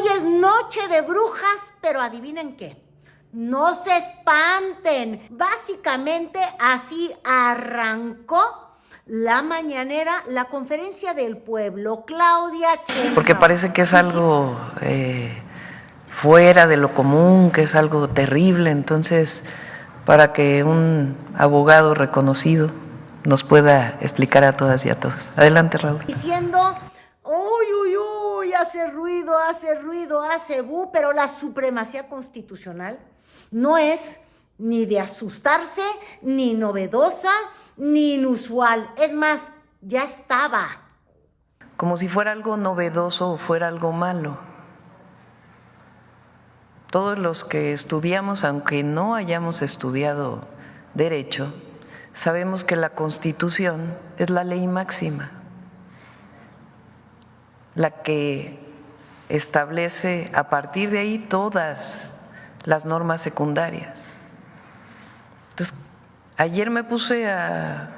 hoy es noche de brujas, pero adivinen qué. No se espanten. Básicamente así arrancó la mañanera, la conferencia del pueblo. Claudia Sheinbaum. Porque parece que es algo fuera de lo común, que es algo terrible. Entonces, para que un abogado reconocido nos pueda explicar a todas y a todos. Adelante, Raúl. Diciendo, uy, hace ruido, hace bu, pero la supremacía constitucional no es ni de asustarse, ni novedosa, ni inusual. Es más, ya estaba. Como si fuera algo novedoso o fuera algo malo. Todos los que estudiamos, aunque no hayamos estudiado derecho, sabemos que la Constitución es la ley máxima, la que establece a partir de ahí todas las normas secundarias. Entonces, ayer me puse ahora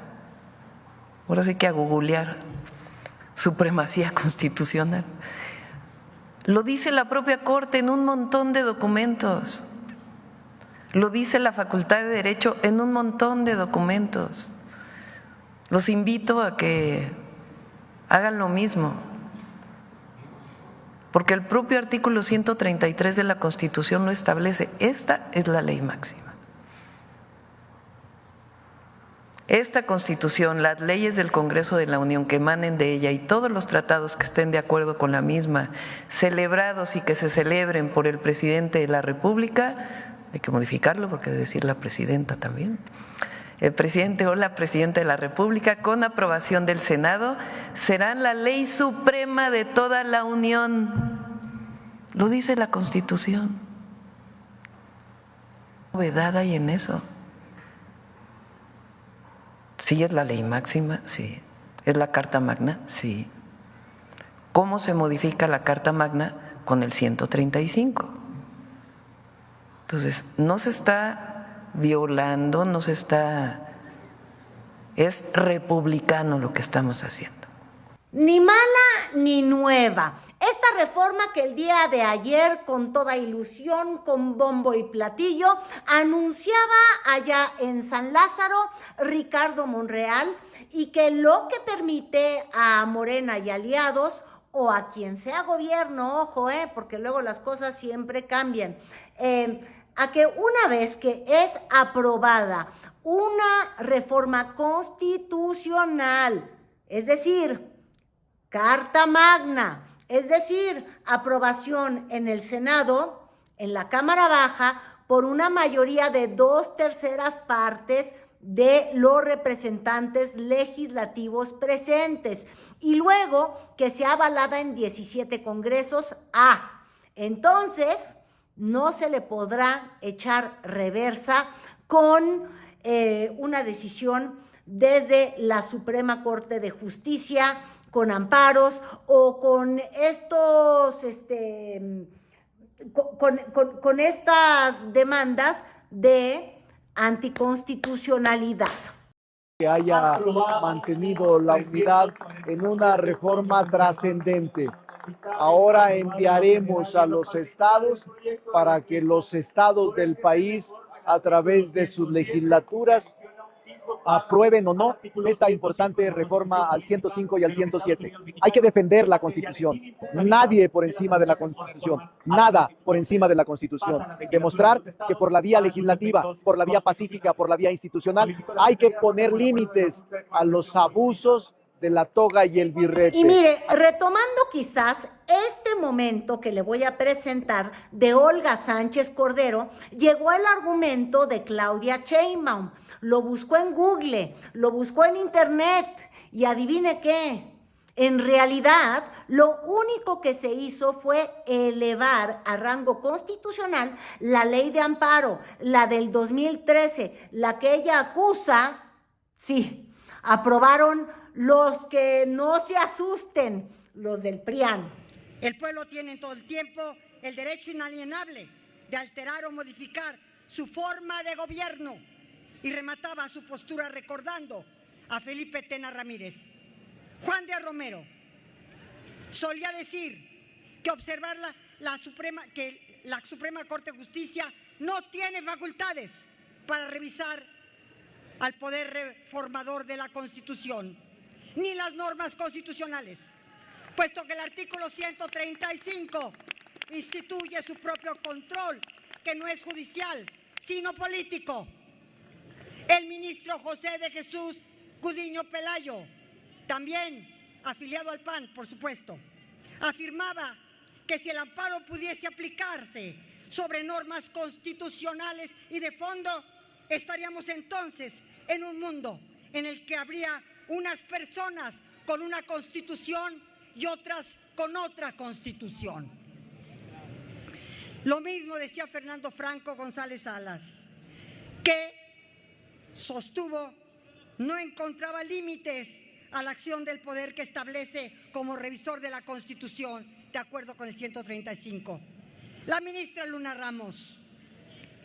sí que a googlear supremacía constitucional. Lo dice la propia Corte en un montón de documentos. Lo dice la Facultad de Derecho en un montón de documentos. Los invito a que hagan lo mismo, porque el propio artículo 133 de la Constitución lo establece. Esta es la ley máxima. Esta Constitución, las leyes del Congreso de la Unión que emanen de ella y todos los tratados que estén de acuerdo con la misma, celebrados y que se celebren por el presidente de la República, hay que modificarlo porque debe decir la presidenta también, el presidente o la presidenta de la República, con aprobación del Senado, serán la ley suprema de toda la Unión. Lo dice la Constitución. ¿Qué novedad hay en eso? Sí, es la ley máxima, sí. ¿Es la Carta Magna? Sí. ¿Cómo se modifica la Carta Magna? Con el 135. Entonces, no se está violando, no se está… Es republicano lo que estamos haciendo. Ni mala ni nueva. Esta reforma que el día de ayer, con toda ilusión, con bombo y platillo, anunciaba allá en San Lázaro Ricardo Monreal, y que lo que permite a Morena y aliados, o a quien sea gobierno, ojo, porque luego las cosas siempre cambian, a que una vez que es aprobada una reforma constitucional, es decir, Carta Magna, es decir, aprobación en el Senado, en la Cámara Baja, por una mayoría de 2/3 partes de los representantes legislativos presentes, y luego que sea avalada en 17 congresos, entonces no se le podrá echar reversa con una decisión desde la Suprema Corte de Justicia, con amparos o con estos, con estas demandas de anticonstitucionalidad. Que haya mantenido la unidad en una reforma trascendente. Ahora enviaremos a los estados para que los estados del país, a través de sus legislaturas, aprueben o no esta importante reforma al 105 y al 107. Hay que defender la Constitución. Nadie por encima de la Constitución. Nada por encima de la Constitución. Demostrar que por la vía legislativa, por la vía pacífica, por la vía institucional, hay que poner límites a los abusos de la toga y el birrete. Y mire, retomando quizás este momento que le voy a presentar de Olga Sánchez Cordero, llegó el argumento de Claudia Sheinbaum. Lo buscó en Google, lo buscó en internet, y adivine qué. En realidad, lo único que se hizo fue elevar a rango constitucional la ley de amparo, la del 2013, la que ella acusa. Sí, aprobaron los que no se asusten, los del PRIAN. El pueblo tiene todo el tiempo el derecho inalienable de alterar o modificar su forma de gobierno. Y remataba su postura recordando a Felipe Tena Ramírez. Juan de Romero solía decir que observar que la Suprema Corte de Justicia no tiene facultades para revisar al poder reformador de la Constitución, ni las normas constitucionales, puesto que el artículo 135 instituye su propio control, que no es judicial, sino político. El ministro José de Jesús Gudiño Pelayo, también afiliado al PAN, por supuesto, afirmaba que si el amparo pudiese aplicarse sobre normas constitucionales y de fondo, estaríamos entonces en un mundo en el que habría unas personas con una constitución y otras con otra constitución. Lo mismo decía Fernando Franco González Salas, que sostuvo no encontraba límites a la acción del poder que establece como revisor de la Constitución, de acuerdo con el 135. La ministra Luna Ramos: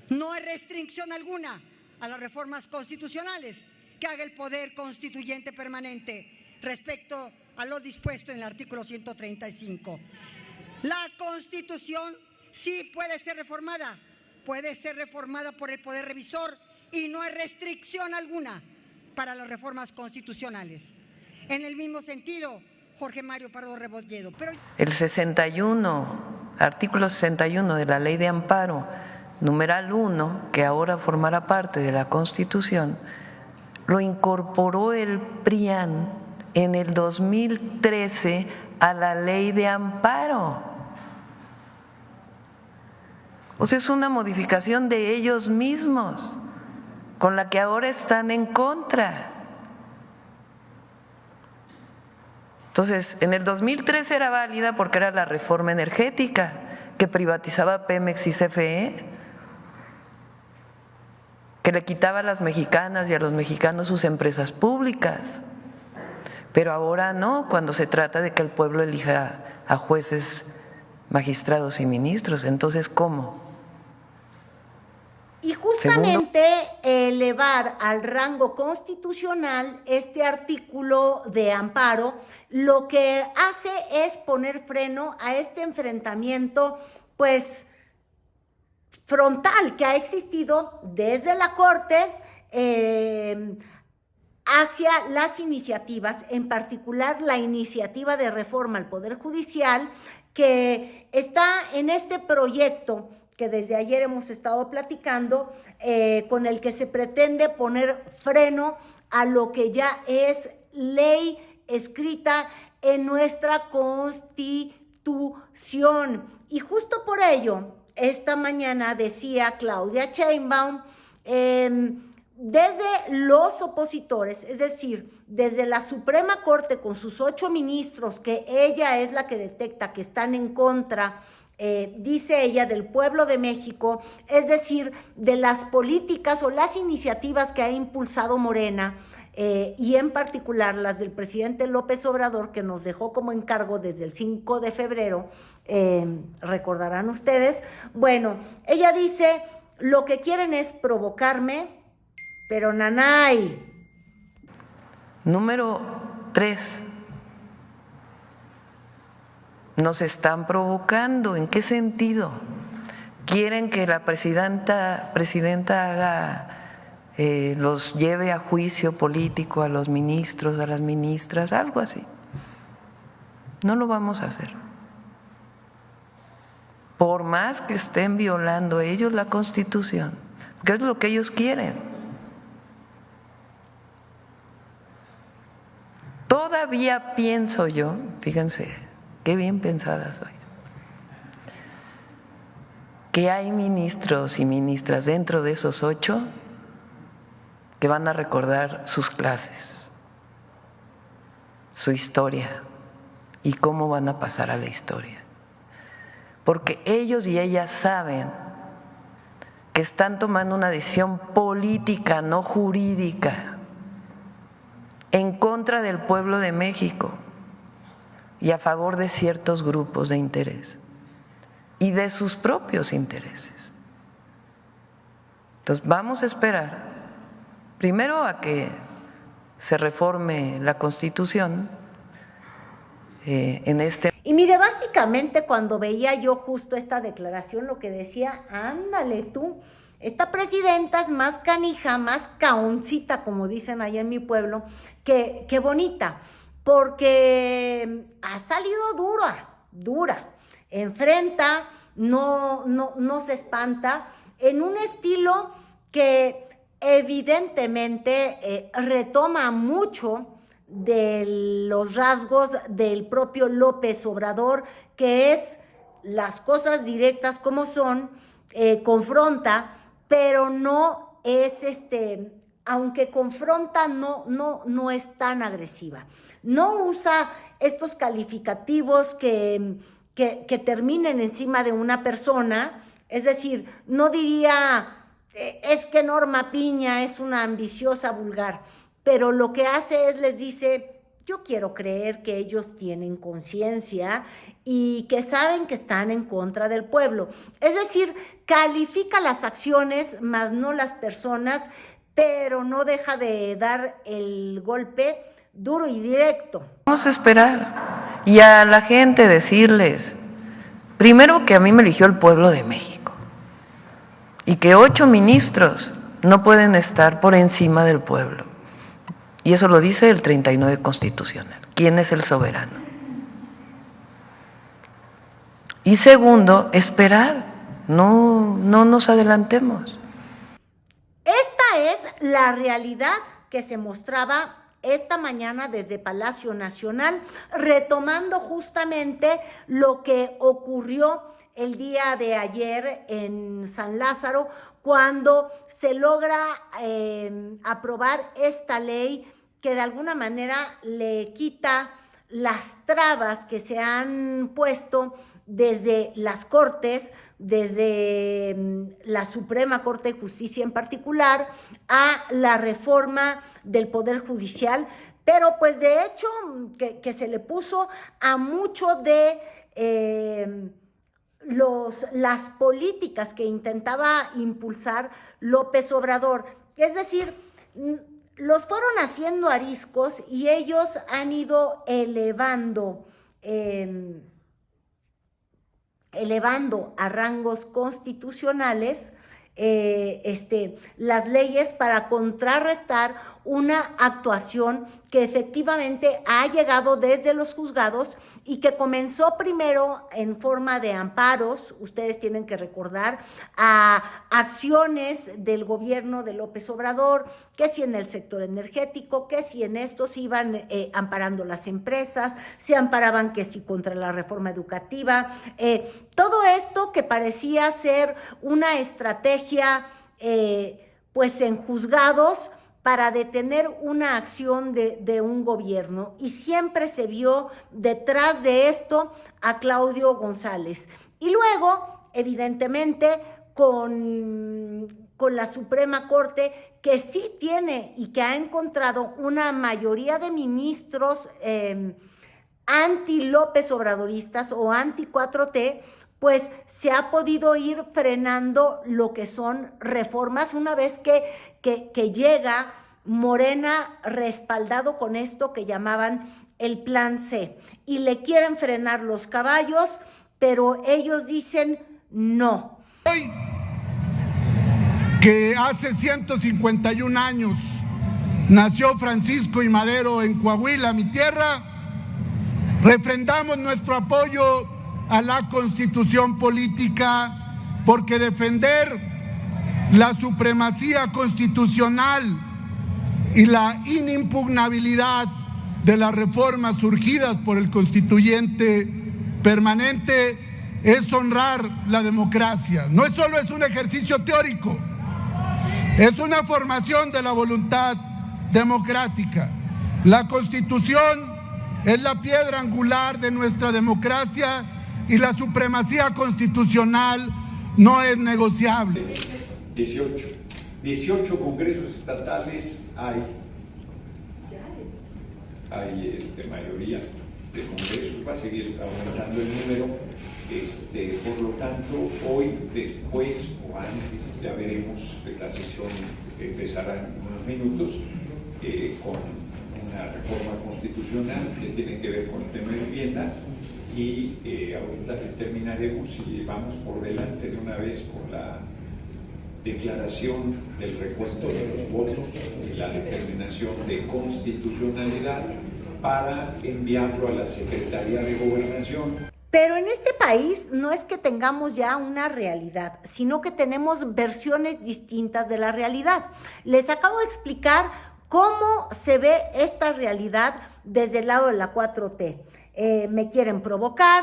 no hay restricción alguna a las reformas constitucionales que haga el poder constituyente permanente respecto a lo dispuesto en el artículo 135. La Constitución sí puede ser reformada por el poder revisor y no hay restricción alguna para las reformas constitucionales. En el mismo sentido, Jorge Mario Pardo Rebolledo. El 61, artículo 61 de la Ley de Amparo, numeral 1, que ahora formará parte de la Constitución, lo incorporó el PRIAN en el 2013 a la Ley de Amparo. O sea, es una modificación de ellos mismos, con la que ahora están en contra. Entonces, en el 2013 era válida porque era la reforma energética que privatizaba Pemex y CFE, que le quitaba a las mexicanas y a los mexicanos sus empresas públicas. Pero ahora no, cuando se trata de que el pueblo elija a jueces, magistrados y ministros. Entonces, ¿cómo? Y justamente elevar al rango constitucional este artículo de amparo lo que hace es poner freno a este enfrentamiento, pues, frontal que ha existido desde la Corte hacia las iniciativas, en particular la iniciativa de reforma al Poder Judicial, que está en este proyecto que desde ayer hemos estado platicando, con el que se pretende poner freno a lo que ya es ley escrita en nuestra Constitución. Y justo por ello, esta mañana decía Claudia Sheinbaum, desde los opositores, es decir, desde la Suprema Corte con sus 8 ministros, que ella es la que detecta que están en contra, dice ella, del pueblo de México, es decir, de las políticas o las iniciativas que ha impulsado Morena, y en particular las del presidente López Obrador, que nos dejó como encargo desde el 5 de febrero, recordarán ustedes. Bueno, ella dice, lo que quieren es provocarme, pero nanay. Número 3. Nos están provocando. ¿En qué sentido? Quieren que la presidenta haga, los lleve a juicio político a los ministros, a las ministras, algo así. No lo vamos a hacer. Por más que estén violando ellos la Constitución, que es lo que ellos quieren. Todavía pienso yo, fíjense, qué bien pensada soy, que hay ministros y ministras dentro de esos 8 que van a recordar sus clases, su historia y cómo van a pasar a la historia. Porque ellos y ellas saben que están tomando una decisión política, no jurídica, en contra del pueblo de México y a favor de ciertos grupos de interés y de sus propios intereses. Entonces vamos a esperar primero a que se reforme la Constitución, en este. Y mire, básicamente cuando veía yo justo esta declaración, lo que decía, ándale tú, esta presidenta es más canija, más caoncita, como dicen allá en mi pueblo, que bonita, porque ha salido dura, enfrenta, no se espanta, en un estilo que evidentemente retoma mucho de los rasgos del propio López Obrador, que es las cosas directas como son, confronta, pero no es aunque confronta, no es tan agresiva. No usa estos calificativos que terminen encima de una persona, es decir, no diría, es que Norma Piña es una ambiciosa vulgar, pero lo que hace es les dice, yo quiero creer que ellos tienen conciencia y que saben que están en contra del pueblo. Es decir, califica las acciones, más no las personas, pero no deja de dar el golpe duro y directo. Vamos a esperar y a la gente decirles, primero que a mí me eligió el pueblo de México y que 8 ministros no pueden estar por encima del pueblo. Y eso lo dice el 39 constitucional. ¿Quién es el soberano? Y segundo, esperar. No nos adelantemos. Esta es la realidad que se mostraba esta mañana desde Palacio Nacional, retomando justamente lo que ocurrió el día de ayer en San Lázaro, cuando se logra aprobar esta ley que de alguna manera le quita las trabas que se han puesto desde las Cortes, desde la Suprema Corte de Justicia en particular, a la reforma del Poder Judicial, pero pues de hecho que se le puso a mucho de las políticas que intentaba impulsar López Obrador. Es decir, los fueron haciendo ariscos y ellos han ido elevando a rangos constitucionales las leyes para contrarrestar una actuación que efectivamente ha llegado desde los juzgados y que comenzó primero en forma de amparos, ustedes tienen que recordar, a acciones del gobierno de López Obrador, que si en el sector energético, que si en esto se iban amparando las empresas, se amparaban que si contra la reforma educativa, todo esto que parecía ser una estrategia pues en juzgados para detener una acción de un gobierno, y siempre se vio detrás de esto a Claudio González. Y luego, evidentemente, con la Suprema Corte, que sí tiene y que ha encontrado una mayoría de ministros anti-López Obradoristas o anti-4T, pues se ha podido ir frenando lo que son reformas una vez que llega Morena respaldado con esto que llamaban el Plan C. Y le quieren frenar los caballos, pero ellos dicen no. Hoy, que hace 151 años nació Francisco I. Madero en Coahuila, mi tierra, refrendamos nuestro apoyo a la Constitución política, porque defender la supremacía constitucional y la inimpugnabilidad de las reformas surgidas por el constituyente permanente es honrar la democracia. No es solo un ejercicio teórico, es una formación de la voluntad democrática. La Constitución es la piedra angular de nuestra democracia y la supremacía constitucional no es negociable. 18 congresos estatales hay mayoría de congresos, va a seguir aumentando el número, por lo tanto hoy, después o antes, ya veremos, la sesión empezará en unos minutos con una reforma constitucional que tiene que ver con el tema de vivienda y ahorita terminaremos y vamos por delante de una vez con la declaración del recuento de los votos y la determinación de constitucionalidad para enviarlo a la Secretaría de Gobernación. Pero en este país no es que tengamos ya una realidad, sino que tenemos versiones distintas de la realidad. Les acabo de explicar cómo se ve esta realidad desde el lado de la 4T. Me quieren provocar,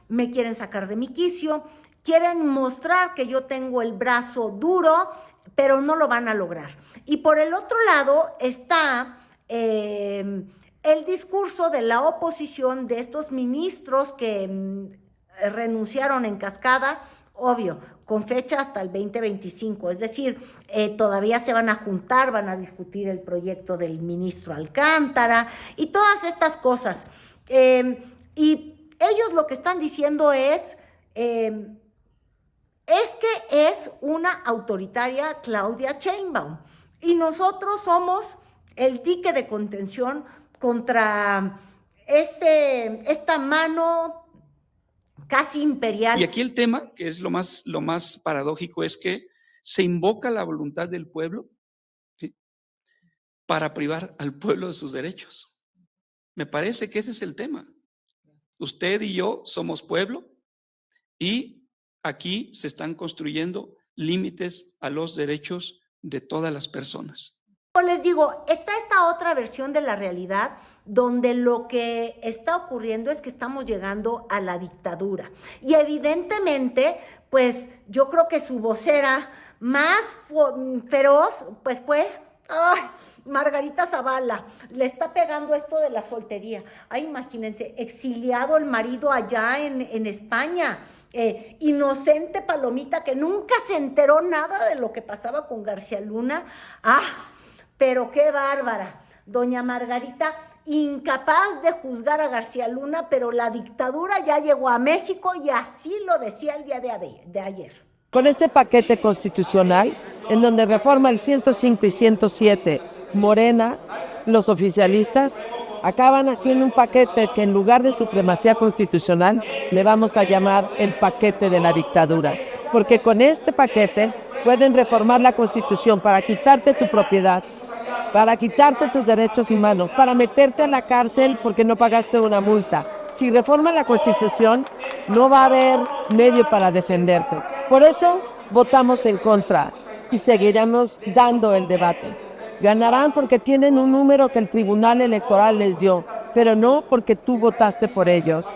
me quieren sacar de mi quicio, quieren mostrar que yo tengo el brazo duro, pero no lo van a lograr. Y por el otro lado está el discurso de la oposición, de estos ministros que renunciaron en cascada, obvio, con fecha hasta el 2025, es decir, todavía se van a juntar, van a discutir el proyecto del ministro Alcántara y todas estas cosas. Y ellos lo que están diciendo es que es una autoritaria Claudia Sheinbaum y nosotros somos el dique de contención contra esta mano casi imperial. Y aquí el tema, que es lo más paradójico, es que se invoca la voluntad del pueblo, ¿sí?, para privar al pueblo de sus derechos. Me parece que ese es el tema. Usted y yo somos pueblo y aquí se están construyendo límites a los derechos de todas las personas. Les digo, está esta otra versión de la realidad donde lo que está ocurriendo es que estamos llegando a la dictadura. Y evidentemente, pues yo creo que su vocera más feroz, pues fue Margarita Zavala. Le está pegando esto de la soltería. Ay, imagínense, exiliado el marido allá en España. Inocente Palomita, que nunca se enteró nada de lo que pasaba con García Luna. Pero qué bárbara, doña Margarita, incapaz de juzgar a García Luna, pero la dictadura ya llegó a México y así lo decía el día de ayer. Con este paquete constitucional, en donde reforma el 105 y 107 Morena, los oficialistas acaban haciendo un paquete que en lugar de supremacía constitucional le vamos a llamar el paquete de la dictadura. Porque con este paquete pueden reformar la Constitución para quitarte tu propiedad, para quitarte tus derechos humanos, para meterte a la cárcel porque no pagaste una multa. Si reforman la Constitución, no va a haber medio para defenderte. Por eso votamos en contra y seguiremos dando el debate. Ganarán porque tienen un número que el Tribunal Electoral les dio, pero no porque tú votaste por ellos.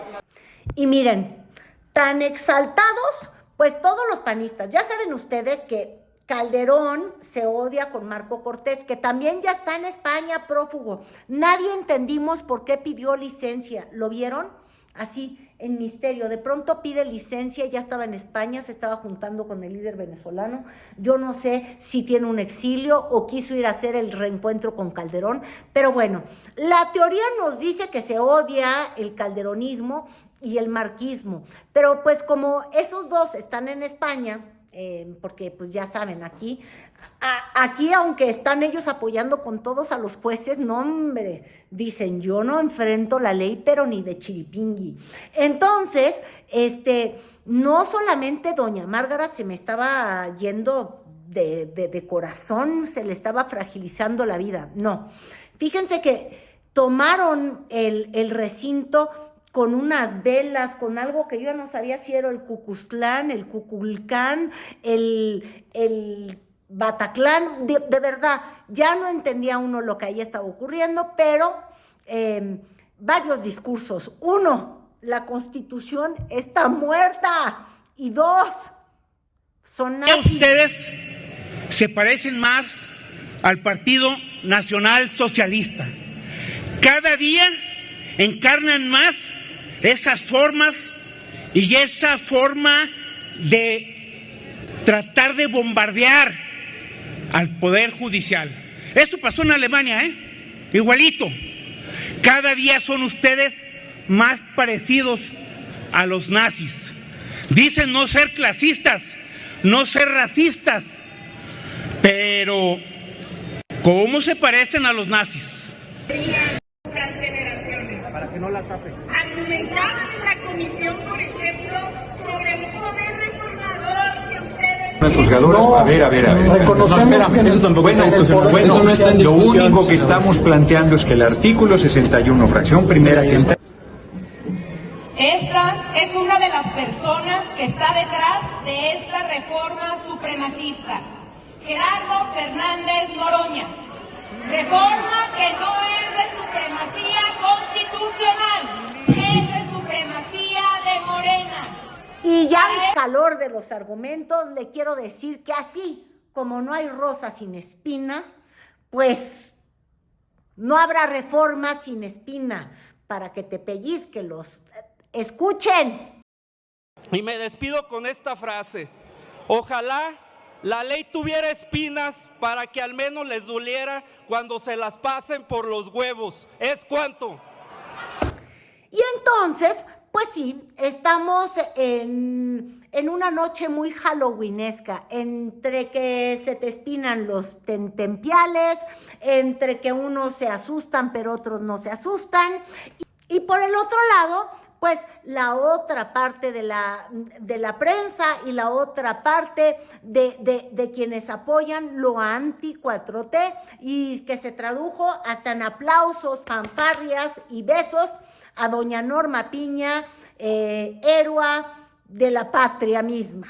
Y miren, tan exaltados, pues todos los panistas, ya saben ustedes que Calderón se odia con Marco Cortés, que también ya está en España prófugo. Nadie entendimos por qué pidió licencia. ¿Lo vieron? Así, en misterio. De pronto pide licencia, ya estaba en España, se estaba juntando con el líder venezolano. Yo no sé si tiene un exilio o quiso ir a hacer el reencuentro con Calderón. Pero bueno, la teoría nos dice que se odia el calderonismo y el marquismo. Pero pues como esos dos están en España, porque pues ya saben, aquí aunque están ellos apoyando con todos a los jueces, no hombre, dicen yo no enfrento la ley pero ni de chiripingui. Entonces, no solamente doña Márgara se me estaba yendo de corazón, se le estaba fragilizando la vida, no. Fíjense que tomaron el recinto con unas velas, con algo que yo no sabía si era el Cucuzlán, el Cuculcán, el Bataclán, de verdad, ya no entendía uno lo que ahí estaba ocurriendo, pero varios discursos. Uno, la Constitución está muerta, y dos, son nazis. Ustedes se parecen más al Partido Nacional Socialista. Cada día encarnan más esas formas y esa forma de tratar de bombardear al Poder Judicial. Eso pasó en Alemania, igualito. Cada día son ustedes más parecidos a los nazis. Dicen no ser clasistas, no ser racistas, pero ¿cómo se parecen a los nazis? Argumentaban en la comisión, por ejemplo, sobre un poder reformador que ustedes... Nuestros juzgadores, a ver. Reconocemos que eso tampoco está en discusión. Bueno, Eso no está en lo discusión, único que señor. estamos planteando es que el artículo 61, fracción primera, que está... Esta es una de las personas que está detrás de esta reforma supremacista, Gerardo Fernández Noroña. Reforma que no es de supremacía constitucional, es de supremacía de Morena. Y ya en calor de los argumentos, le quiero decir que así como no hay rosa sin espina, pues no habrá reforma sin espina para que te pellizque los... ¡Escuchen! Y me despido con esta frase. Ojalá la ley tuviera espinas para que al menos les doliera cuando se las pasen por los huevos. ¿Es cuánto? Y entonces, pues sí, estamos en una noche muy halloweenesca, entre que se te espinan los tentempiales, entre que unos se asustan pero otros no se asustan. Y por el otro lado, pues la otra parte de la prensa y la otra parte de quienes apoyan lo anti-4T y que se tradujo hasta en aplausos, fanfarrias y besos a doña Norma Piña, héroe de la patria misma.